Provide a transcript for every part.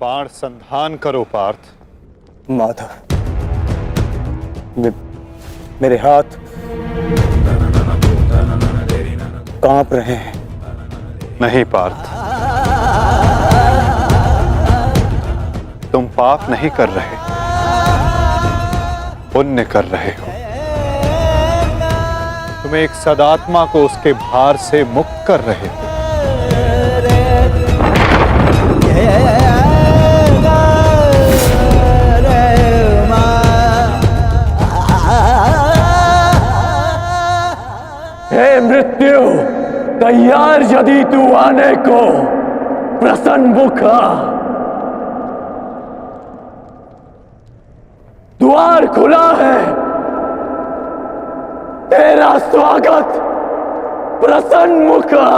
बाण संधान करो पार्थ। माधव, मेरे हाथ कांप रहे हैं। नहीं पार्थ, तुम पाप नहीं कर रहे, पुण्य कर रहे हो। तुम एक सदात्मा को उसके भार से मुक्त कर रहे हो। हे मृत्यु, तैयार यदि तू आने को, प्रसन्न मुखा। द्वार खुला है, तेरा स्वागत प्रसन्न मुखा।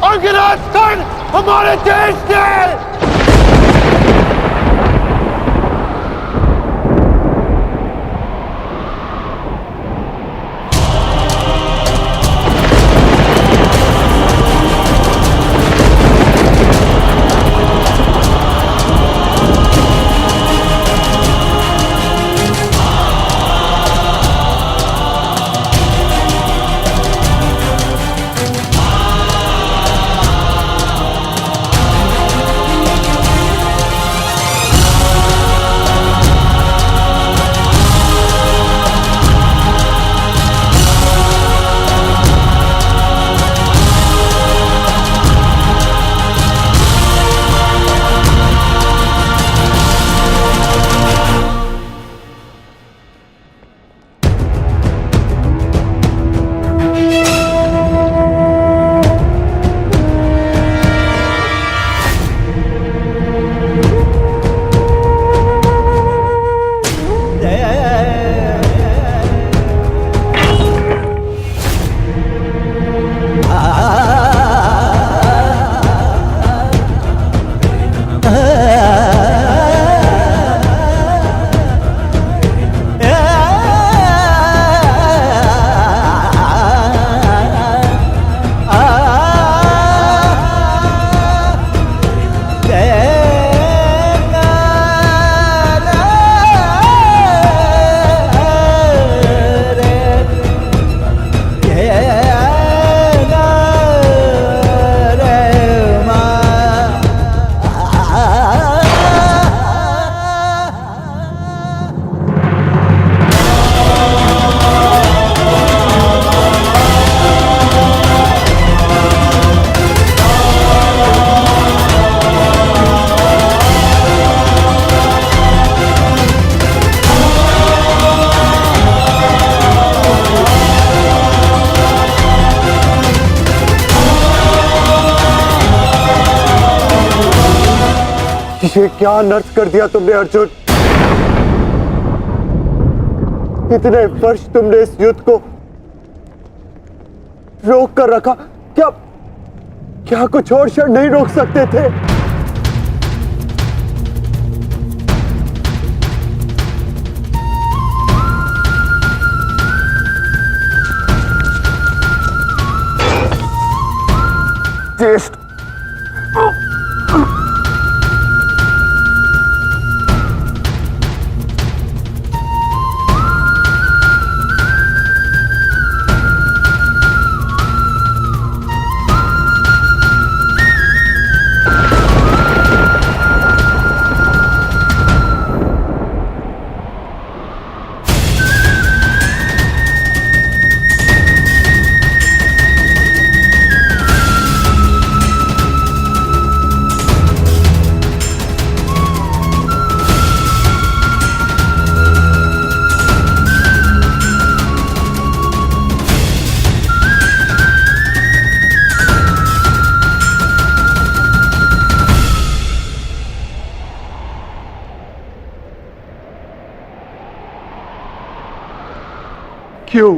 अंगराज कर्ण हमारे देश के ये क्या अनर्थ कर दिया तुमने अर्जुन। इतने वर्ष तुमने इस युद्ध को रोक कर रखा, क्या कुछ और क्षण नहीं रोक सकते थे? ज्येष्ठ, क्यों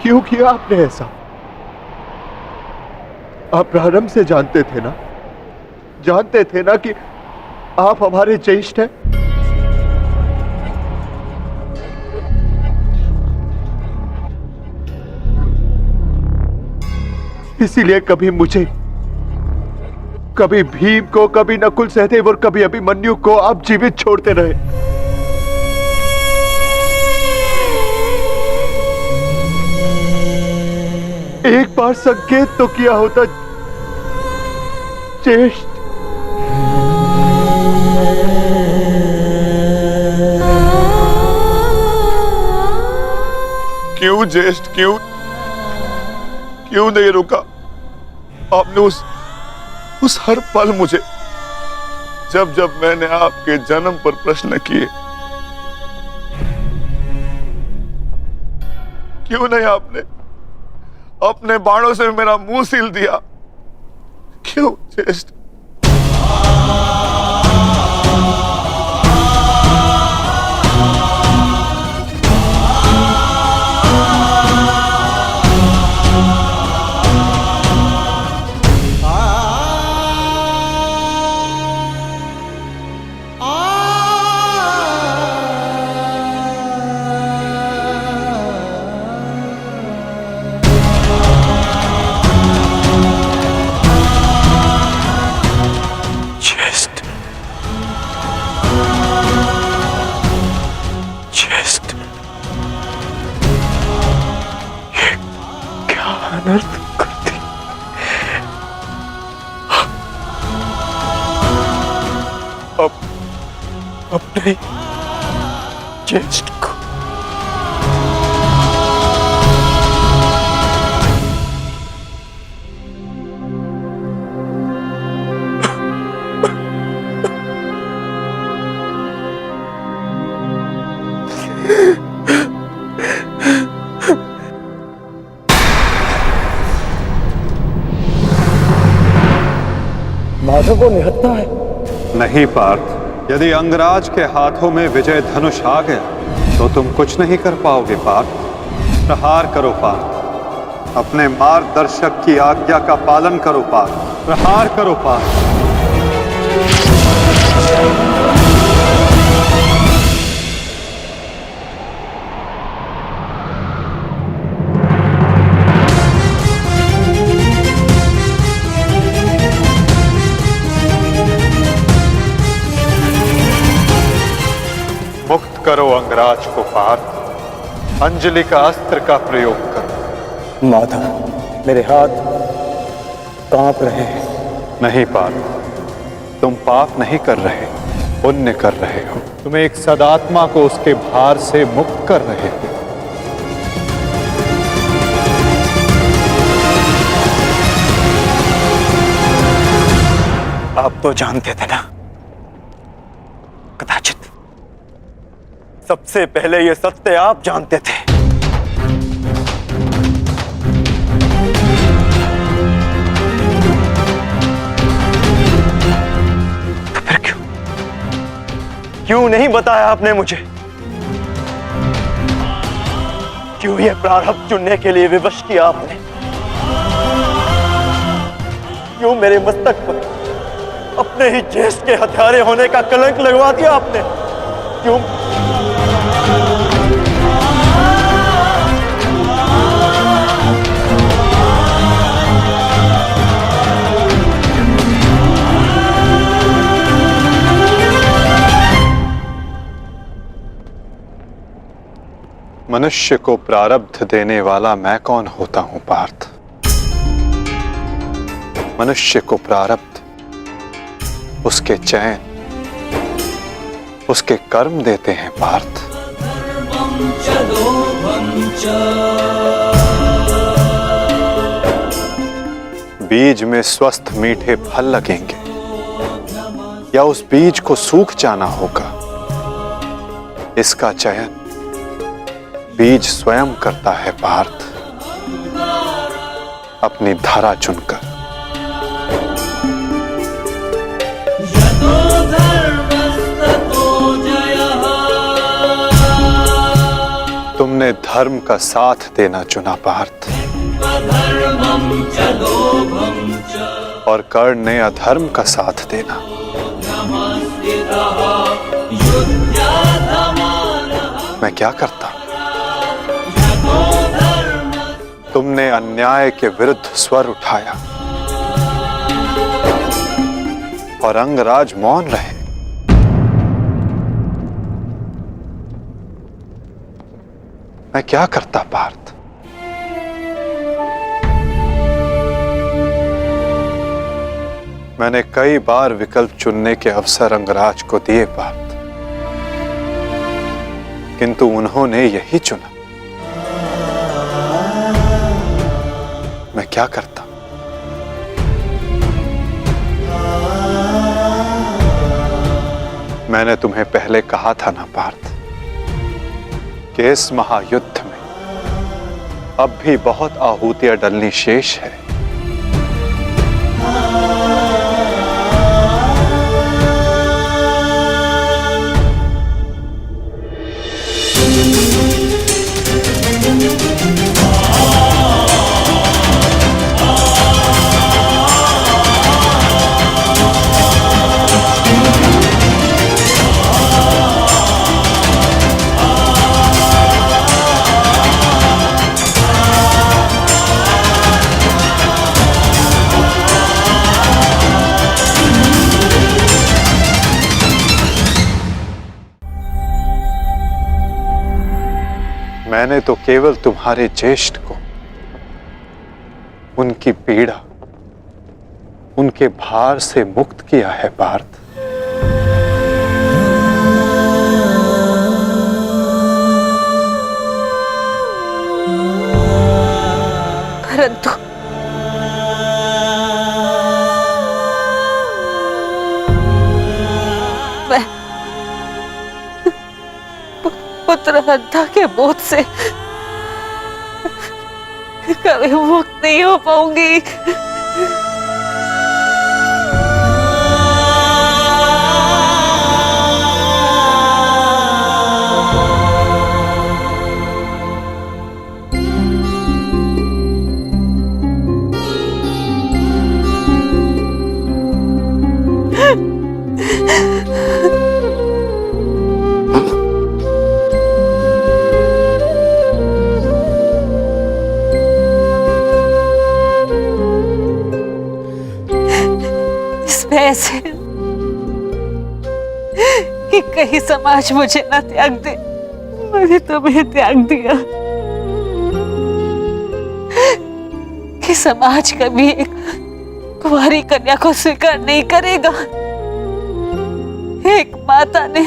क्यों किया आपने ऐसा? आप प्रारंभ से जानते थे ना कि आप हमारे ज्येष्ठ हैं। इसीलिए कभी मुझे, कभी भीम को, कभी नकुल सहदेव और कभी अभिमन्यु को आप जीवित छोड़ते रहे। एक बार संकेत तो किया होता, ज्येष्ठ। क्यों ज्येष्ठ, क्यों नहीं रुका? आपने उस हर पल मुझे, जब मैंने आपके जन्म पर प्रश्न किए, क्यों नहीं आपने अपने बाणों से मेरा मुंह सील दिया? क्यों ज्येष्ठ? अनर्थ करती। अपने ज्येष्ठ को माधव को निहत्था है। नहीं पार्थ, यदि अंगराज के हाथों में विजय धनुष आ गया तो तुम कुछ नहीं कर पाओगे पार्थ। प्रहार करो पार्थ, अपने मार्गदर्शक की आज्ञा का पालन करो पार्थ। प्रहार करो पार्थ। मुक्त करो अंगराज को पार्थ। अंजलि का अस्त्र का प्रयोग करो। माधव, मेरे हाथ कांप रहे हैं। नहीं पार्थ, तुम पाप नहीं कर रहे, पुण्य कर रहे हो। तुम एक सदात्मा को उसके भार से मुक्त कर रहे हो। आप तो जानते थे ना, कदाचित सबसे पहले ये सत्य आप जानते थे। तो फिर क्यों नहीं बताया आपने मुझे? क्यों ये प्रारब्ध चुनने के लिए विवश किया आपने? क्यों मेरे मस्तक पर अपने ही ज्येष्ठ के हत्यारे होने का कलंक लगवा दिया आपने? क्यों? मनुष्य को प्रारब्ध देने वाला मैं कौन होता हूं पार्थ? मनुष्य को प्रारब्ध उसके चयन, उसके कर्म देते हैं पार्थ। बीज में स्वस्थ मीठे फल लगेंगे या उस बीज को सूख जाना होगा, इसका चयन बीज स्वयं करता है पार्थ, अपनी धरा चुनकर। तुमने धर्म का साथ देना चुना पार्थ, और कर्ण ने अधर्म का साथ देना। मैं क्या करता? तुमने अन्याय के विरुद्ध स्वर उठाया और अंगराज मौन रहे। मैं क्या करता पार्थ? मैंने कई बार विकल्प चुनने के अवसर अंगराज को दिए पार्थ, किंतु उन्होंने यही चुना। मैं क्या करता? मैंने तुम्हें पहले कहा था ना पार्थ कि इस महायुद्ध में अब भी बहुत आहुतियां डलनी शेष है। मैंने तो केवल तुम्हारे ज्येष्ठ को उनकी पीड़ा, उनके भार से मुक्त किया है पार्थ। परंतु मैं पुत्र हत्या के बोझ से कभी मुक्त नहीं हो पाऊंगी। ऐसे कि कहीं समाज मुझे न त्याग दे। मैंने तुम्हें त्याग दिया कि समाज कभी एक कुंवारी कन्या को स्वीकार नहीं करेगा। एक माता ने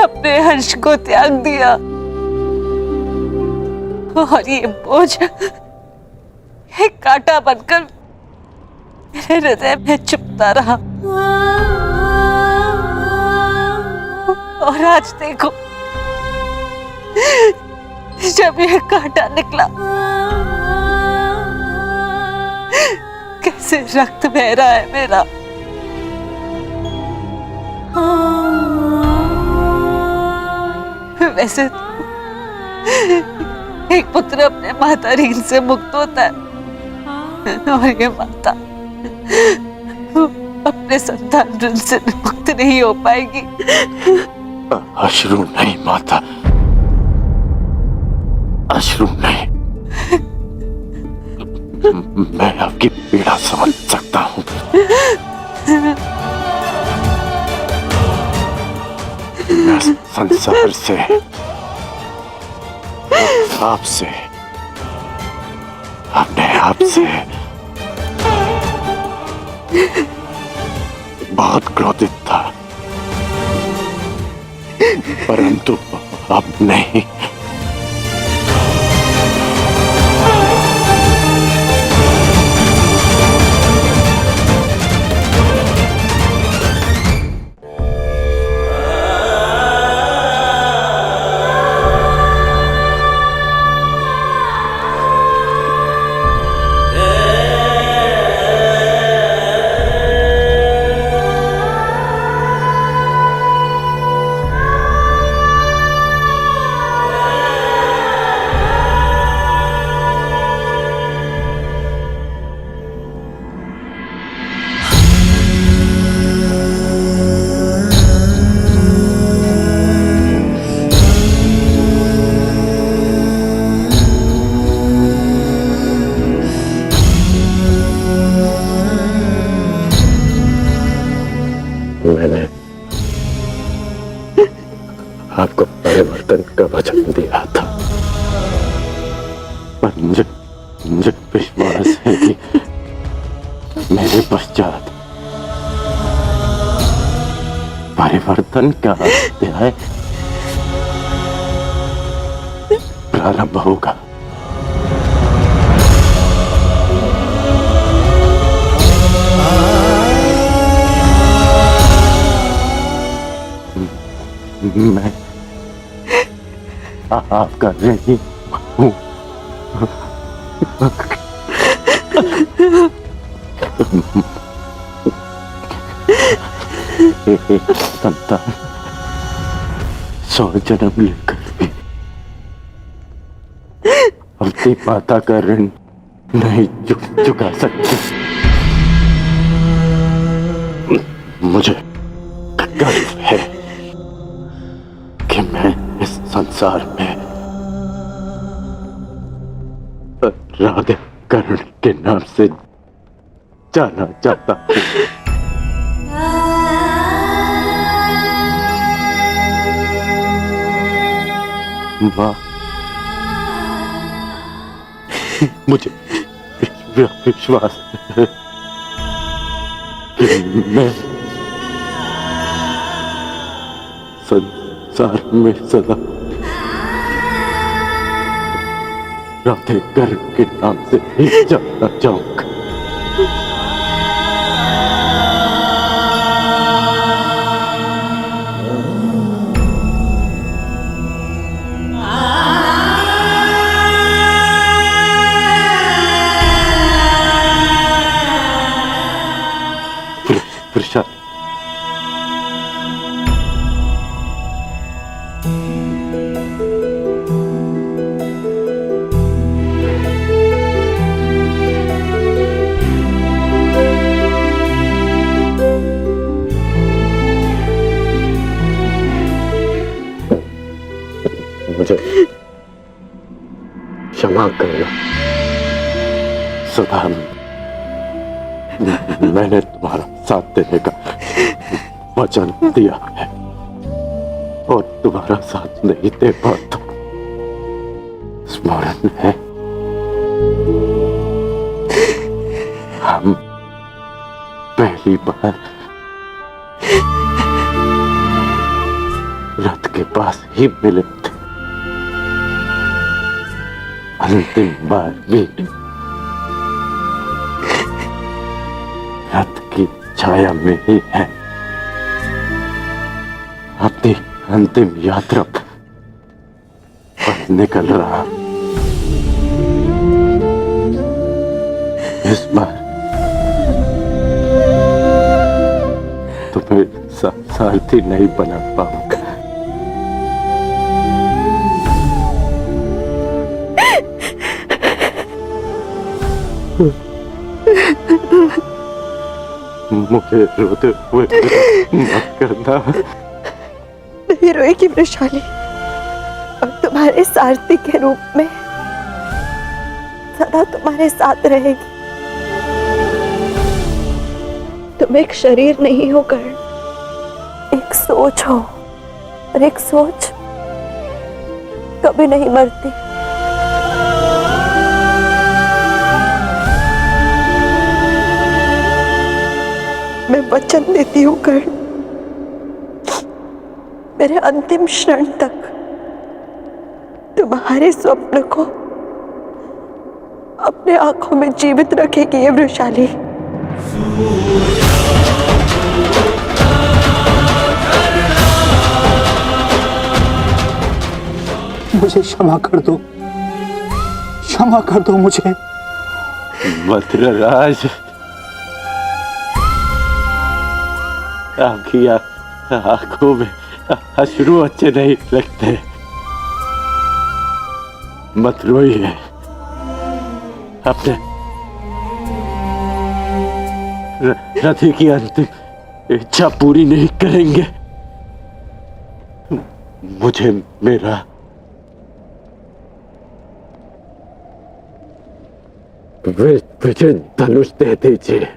अपने अंश को त्याग दिया और ये बोझ एक कांटा बनकर मेरे हृदय में चुभता रहा। और आज देखो, जब यह कांटा निकला, कैसे रक्त बह रहा है मेरा। वैसे एक पुत्र अपने माता ऋण से मुक्त होता है और ये माता अपने संतान ऋण से मुक्त नहीं हो पाएगी। अश्रु नहीं माता, अश्रु नहीं। मैं आपकी पीड़ा समझ सकता हूँ। मैं संसार से, आपसे, अपने आप से बहुत क्रोधित था, परंतु अब नहीं। आपको परिवर्तन का वचन दिया था, पर मुझे विश्वास है कि मेरे पश्चात परिवर्तन का अध्याय प्रारंभ होगा। मैं आपका ऋणी हूँ। एक संतान 100 जन्म लेकर भी अपनी माता का ऋण नहीं चुका सकती। मुझे गर्व है कि मैं इस संसार में राधा कर्ण के नाम से जाना चाहता हूँ। माँ, मुझे विश्वास है कि मैं संसार में सदा राधे कर्ण के नाम से ही जाना चाहूंगा। प्रसाद, मुझे क्षमा करना। सदा मैंने तुम्हारा साथ देने का वचन दिया है और तुम्हारा साथ नहीं दे पाता। स्मरण है, हम पहली बार रथ के पास ही मिले थे, अंतिम बार भी रथ की छाया में ही है। अपनी अंतिम यात्रा पर निकल रहा। इस बार तुम्हें सारथी नहीं बना पाऊंगा। मुझे रोते हुए मत करना। नहीं रोएगी वृषाली, और तुम्हारे सारथी के रूप में सदा तुम्हारे साथ रहेगी। तुम एक शरीर नहीं हो कर्ण, एक सोच हो, और एक सोच कभी नहीं मरती। मैं वचन देती हूँ कर्ण, मेरे अंतिम क्षण तक तुम्हारे स्वप्न को अपने आंखों में जीवित रखेगी ये वृषाली। मुझे क्षमा कर दो, क्षमा कर दो मुझे। मद्रराज, आपकी आंखों में अश्रु अच्छे नहीं लगते। मत रोइए, अपने रथी की अंतिम इच्छा पूरी नहीं करेंगे। मुझे मेरा विजय धनुष दे दीजिए।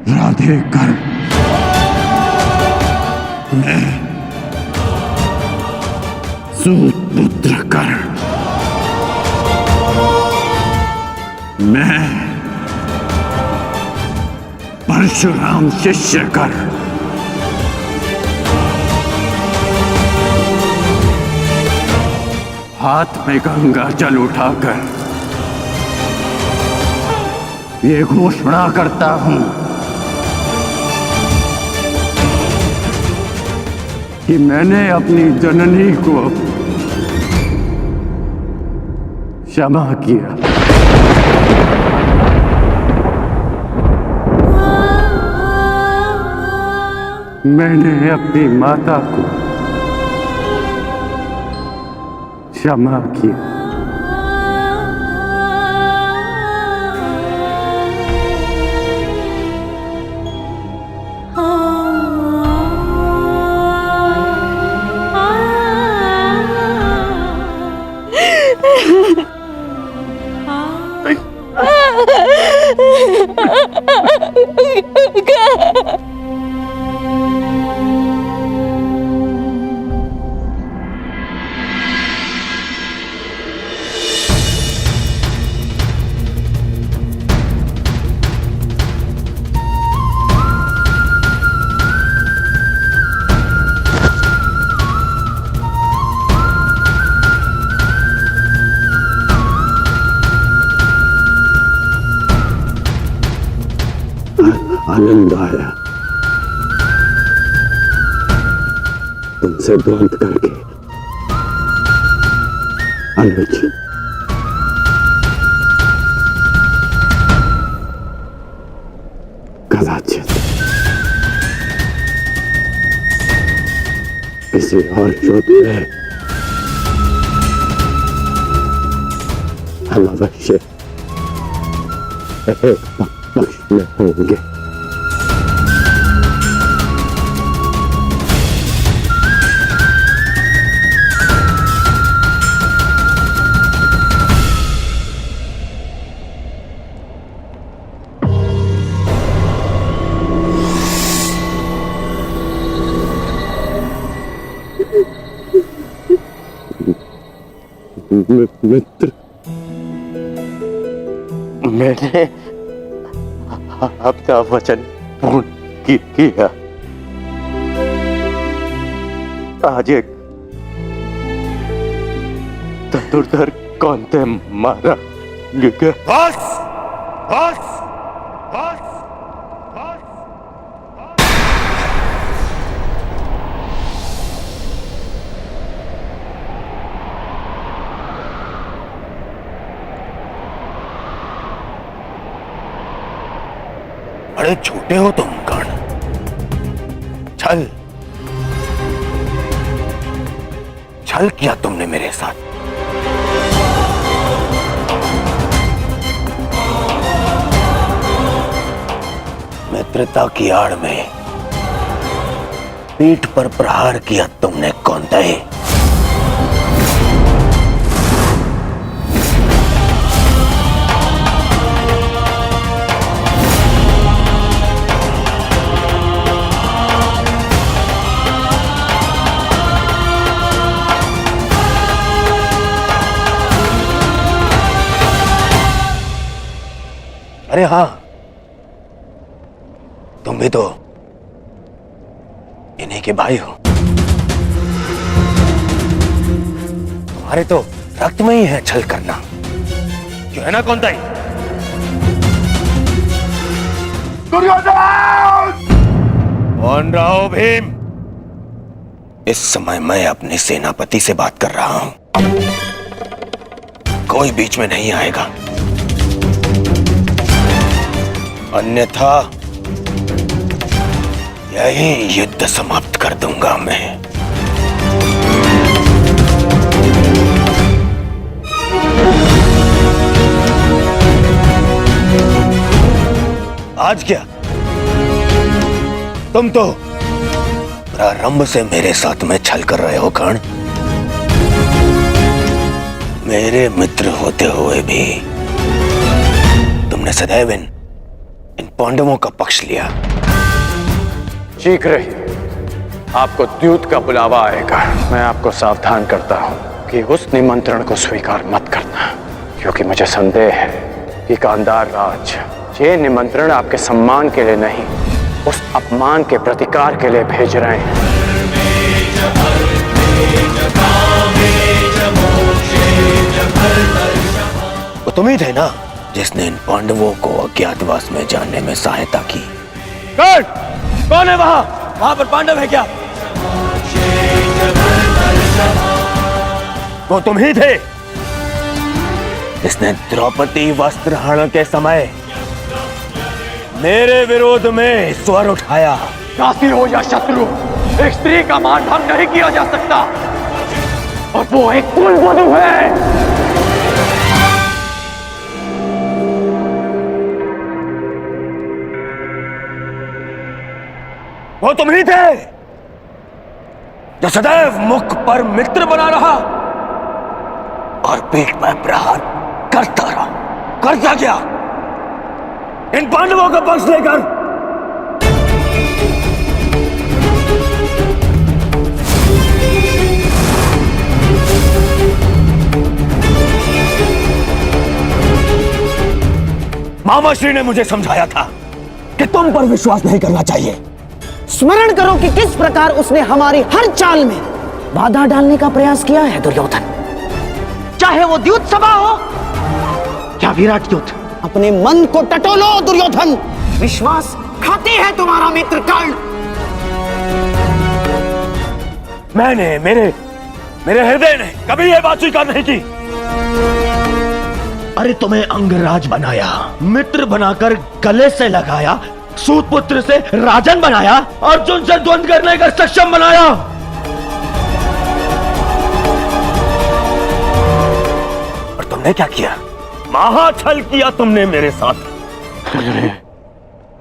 राधे कर, मैं सूत पुत्र कर, मैं परशुराम शिष्य कर, हाथ में गंगा जल उठाकर ये घोषणा करता हूं कि मैंने अपनी जननी को क्षमा किया। मैंने अपनी माता को क्षमा किया। आनंद आया तुमसे द्वंद करके। अनुज, कदाचित किसी और युद्ध में हम अवश्य एक पक्ष में होंगे। मित्र, मैंने आपका वचन पूर्ण किया। आज एक धनुर्धर कौन थे मारा गया। बस बस बस बड़े छोटे हो तुम कर्ण। छल छल किया तुमने मेरे साथ। मित्रता की आड़ में पीठ पर प्रहार किया तुमने कौंतेय। अरे हाँ, तुम भी तो इन्हीं के भाई हो। तुम्हारे तो रक्त में ही है छल करना, क्यों है ना कौन ताई? कौन रहो भीम? इस समय मैं अपने सेनापति से बात कर रहा हूं, कोई बीच में नहीं आएगा, अन्यथा यही युद्ध समाप्त कर दूंगा मैं। आज क्या तुम तो प्रारंभ से मेरे साथ में छल कर रहे हो कर्ण? मेरे मित्र होते हुए भी तुमने सदैव इन पांडवों का पक्ष लिया। शीघ्र ही आपको द्यूत का बुलावा आएगा। मैं आपको सावधान करता हूं कि उस निमंत्रण को स्वीकार मत करना, क्योंकि मुझे संदेह है कि गांधार राज ये निमंत्रण आपके सम्मान के लिए नहीं, उस अपमान के प्रतिकार के लिए भेज रहे हैं। वो तुम ही थे ना जिसने इन पांडवों को अज्ञातवास में जाने में सहायता की। कौन है वहां पर पांडव है क्या? वो तुम ही थे जिसने द्रौपदी वस्त्रहरण के समय मेरे विरोध में स्वर उठाया। दासी हो या शत्रु, एक स्त्री का मान भंग नहीं किया जा सकता, और वो एक कुलवधू है। वो तुम ही थे जो सदैव मुख पर मित्र बना रहा और पीठ पर प्रहार करता रहा। करता क्या? इन पांडवों का पक्ष लेकर। मामाश्री ने मुझे समझाया था कि तुम पर विश्वास नहीं करना चाहिए। स्मरण करो कि किस प्रकार उसने हमारी हर चाल में बाधा डालने का प्रयास किया है दुर्योधन। चाहे वो द्यूत सभा हो या विराट युद्ध। अपने मन को टटोलो दुर्योधन, विश्वास खाते हैं तुम्हारा मित्र कर्ण। मैंने मेरे हृदय ने कभी यह बात स्वीकार नहीं की। अरे तुम्हें अंगराज बनाया, मित्र बनाकर गले से लगाया, सूतपुत्र से राजन बनाया, अर्जुन से द्वंद्व करने का सक्षम बनाया। और तुमने क्या किया? महाछल किया तुमने मेरे साथ।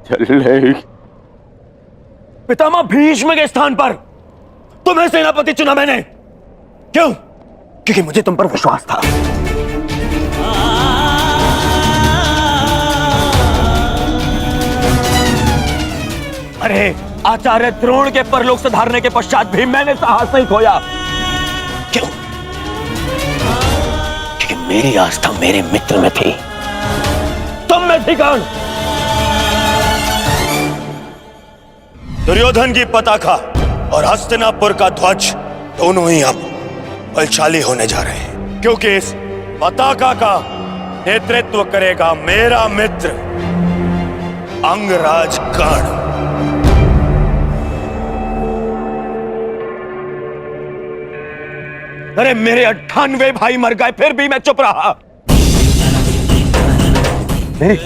चल पितामह भीष्म के स्थान पर तुम्हें सेनापति चुना मैंने। क्यों? क्योंकि मुझे तुम पर विश्वास था। अरे आचार्य द्रोण के परलोक सुधारने के पश्चात भी मैंने साहस नहीं खोया। क्यों? क्योंकि मेरी आस्था मेरे मित्र में थी, तुम में थी कौन? दुर्योधन की पताका और हस्तिनापुर का ध्वज दोनों ही अब बलशाली होने जा रहे हैं, क्योंकि इस पताका का नेतृत्व करेगा मेरा मित्र अंगराज कर्ण। अरे मेरे 98 भाई मर गए, फिर भी मैं चुप रहा। मेरी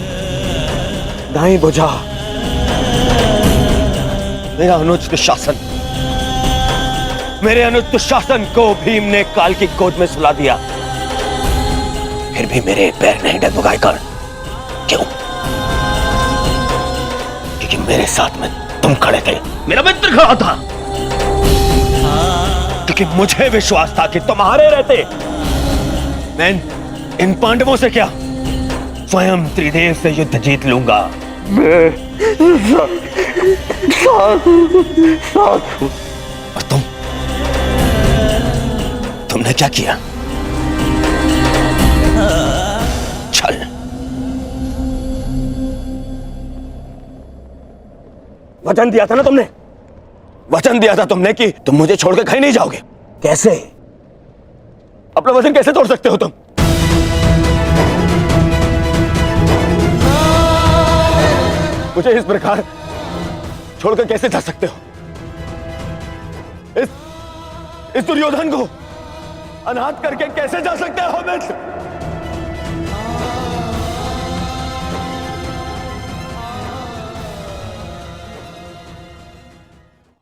दाई बुझा मेरा अनुचित शासन, मेरे अनुचित शासन को भीम ने काल की गोद में सुला दिया। फिर भी मेरे पैर नहीं डगमगाए कर्ण। क्यों? क्योंकि मेरे साथ में तुम खड़े थे, मेरा मित्र खड़ा था। क्योंकि मुझे विश्वास था कि तुम्हारे रहते मैं इन पांडवों से क्या, स्वयं त्रिदेव से युद्ध जीत लूंगा। और तुमने क्या किया? छल। वचन दिया था ना तुमने, वचन दिया था तुमने कि तुम मुझे छोड़कर कहीं नहीं जाओगे। कैसे? अपना वचन कैसे तोड़ सकते हो तुम? मुझे इस प्रकार छोड़कर कैसे जा सकते हो? इस दुर्योधन को अनाथ करके कैसे जा सकते हो मित्र?